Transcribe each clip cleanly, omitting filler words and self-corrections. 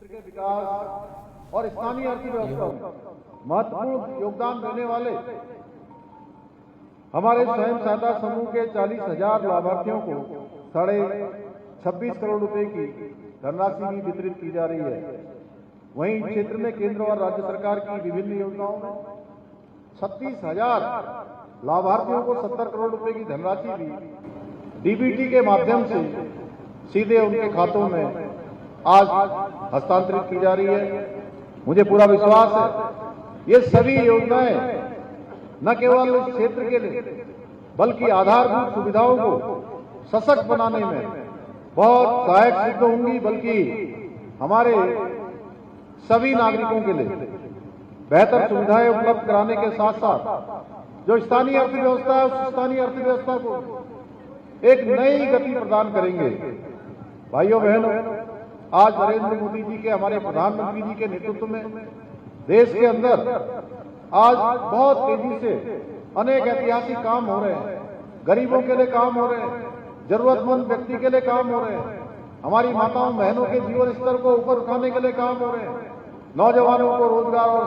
क्षेत्र के विकास और स्थानीय अर्थव्यवस्था में महत्वपूर्ण योगदान देने वाले हमारे स्वयं सहायता समूह के 40,000 लाभार्थियों को 26.5 करोड़ रुपए की धनराशि भी वितरित की जा रही है। वहीं क्षेत्र में केंद्र और राज्य सरकार की विभिन्न योजनाओं में 36,000 लाभार्थियों को 70 करोड़ रुपए की धनराशि भी डीबीटी के माध्यम से सीधे उनके खातों में आज हस्तांतरित की जा रही है। मुझे पूरा विश्वास है ये सभी योजनाएं न केवल इस क्षेत्र के लिए बल्कि आधारभूत सुविधाओं को सशक्त बनाने में बहुत सहायक सिद्ध होंगी, बल्कि हमारे सभी नागरिकों के लिए बेहतर सुविधाएं उपलब्ध कराने के साथ साथ जो स्थानीय अर्थव्यवस्था है उस स्थानीय अर्थव्यवस्था को एक नई गति प्रदान करेंगे। भाइयों बहनों, आज नरेंद्र मोदी जी के, हमारे प्रधानमंत्री जी के नेतृत्व में देश के अंदर आज बहुत तेजी से अनेक ऐतिहासिक काम हो रहे हैं। गरीबों के लिए काम हो रहे हैं, जरूरतमंद व्यक्ति के लिए काम हो रहे हैं, हमारी माताओं बहनों के जीवन स्तर को ऊपर उठाने के लिए काम हो रहे हैं, नौजवानों को रोजगार और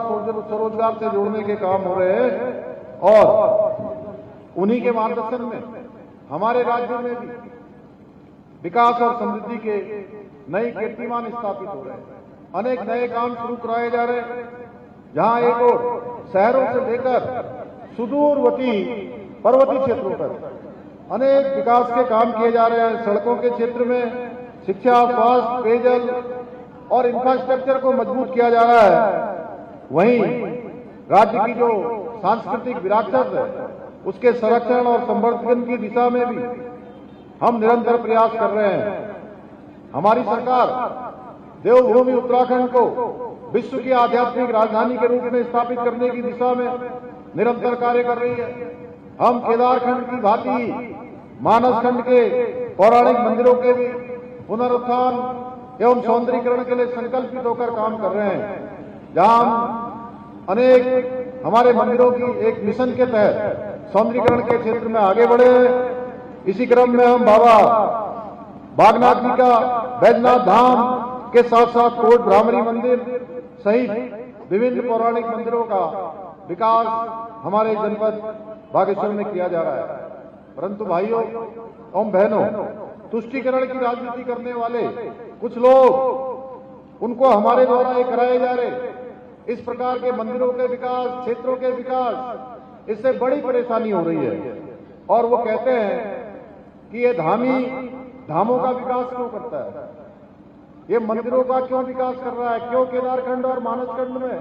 स्वरोजगार से जोड़ने के काम हो रहे हैं। और उन्हीं के मार्गदर्शन में हमारे राज्य में भी विकास और समृद्धि के नए कीर्तिमान स्थापित हो रहे हैं। अनेक नए काम शुरू कराए जा रहे हैं, जहां एक और शहरों से लेकर सुदूरवर्ती पर्वतीय क्षेत्रों पर अनेक विकास के काम किए जा रहे हैं। सड़कों के क्षेत्र में शिक्षा, स्वास्थ्य, पेयजल और इंफ्रास्ट्रक्चर को मजबूत किया जा रहा है। वहीं राज्य की जो सांस्कृतिक विरासत है उसके संरक्षण और संवर्धन की दिशा में भी हम निरंतर प्रयास कर रहे हैं। हमारी सरकार देवभूमि उत्तराखंड को विश्व की आध्यात्मिक राजधानी के रूप में स्थापित करने की दिशा में निरंतर कार्य कर रही है। हम केदारखंड की भांति मानसखंड के पौराणिक मंदिरों के भी पुनरुत्थान एवं सौंदर्यीकरण के लिए संकल्पित होकर काम कर रहे हैं। जहां हम अनेक हमारे मंदिरों की एक मिशन के तहत सौंदर्यीकरण के क्षेत्र में आगे बढ़े हैं। इसी क्रम में हम बाबा बागनाथ जी का बैजनाथ धाम के साथ साथ कोट ब्राह्मणी मंदिर सहित विभिन्न पौराणिक मंदिरों का विकास हमारे जनपद बागेश्वर में किया जा रहा है। परंतु भाइयों एवं बहनों, तुष्टीकरण की राजनीति करने वाले कुछ लोग, उनको हमारे द्वारा ये कराए जा रहे इस प्रकार के मंदिरों के विकास, क्षेत्रों के विकास, इससे बड़ी परेशानी हो रही है। और वो कहते हैं कि ये धामों का विकास क्यों करता है, ये मंदिरों का क्यों विकास कर रहा है, क्यों केदारखंड और मानसखंड में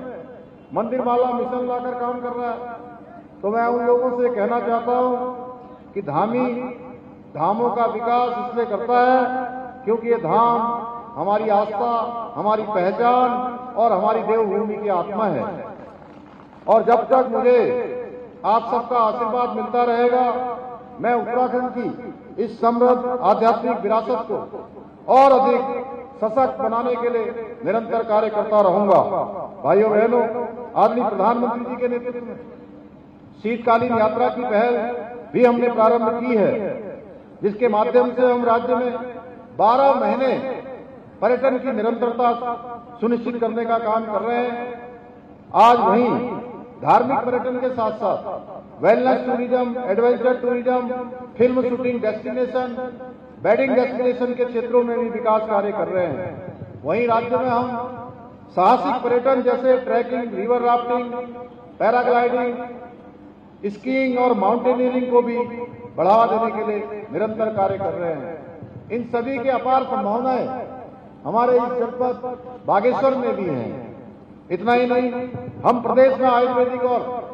मंदिर माला मिशन लाकर काम कर रहा है। तो मैं उन लोगों से कहना चाहता हूं कि धामों का विकास इसलिए करता है क्योंकि ये धाम हमारी आस्था, हमारी पहचान और हमारी देवभूमि की आत्मा है। और जब तक मुझे आप सबका आशीर्वाद मिलता रहेगा, मैं उत्तराखंड की इस समृद्ध आध्यात्मिक विरासत को और अधिक सशक्त बनाने के लिए निरंतर कार्य करता रहूंगा। भाइयों बहनों, आदरणीय प्रधानमंत्री जी के नेतृत्व में शीतकालीन यात्रा की पहल भी हमने प्रारंभ की है, जिसके माध्यम से हम राज्य में 12 महीने पर्यटन की निरंतरता सुनिश्चित करने का काम कर रहे हैं। आज वहीं धार्मिक पर्यटन के साथ साथ wellness tourism, adventure tourism, film shooting destination, wedding destination के क्षेत्रों में भी विकास कार्य कर रहे हैं। वहीं राज्य में हम साहसिक पर्यटन जैसे trekking, river rafting, paragliding, skiing और माउंटेनियरिंग को भी बढ़ावा देने के लिए निरंतर कार्य कर रहे हैं। इन सभी के अपार संभावनाएं हमारे इस जनपद बागेश्वर में भी हैं। इतना ही नहीं, हम प्रदेश में आयुर्वेदिक और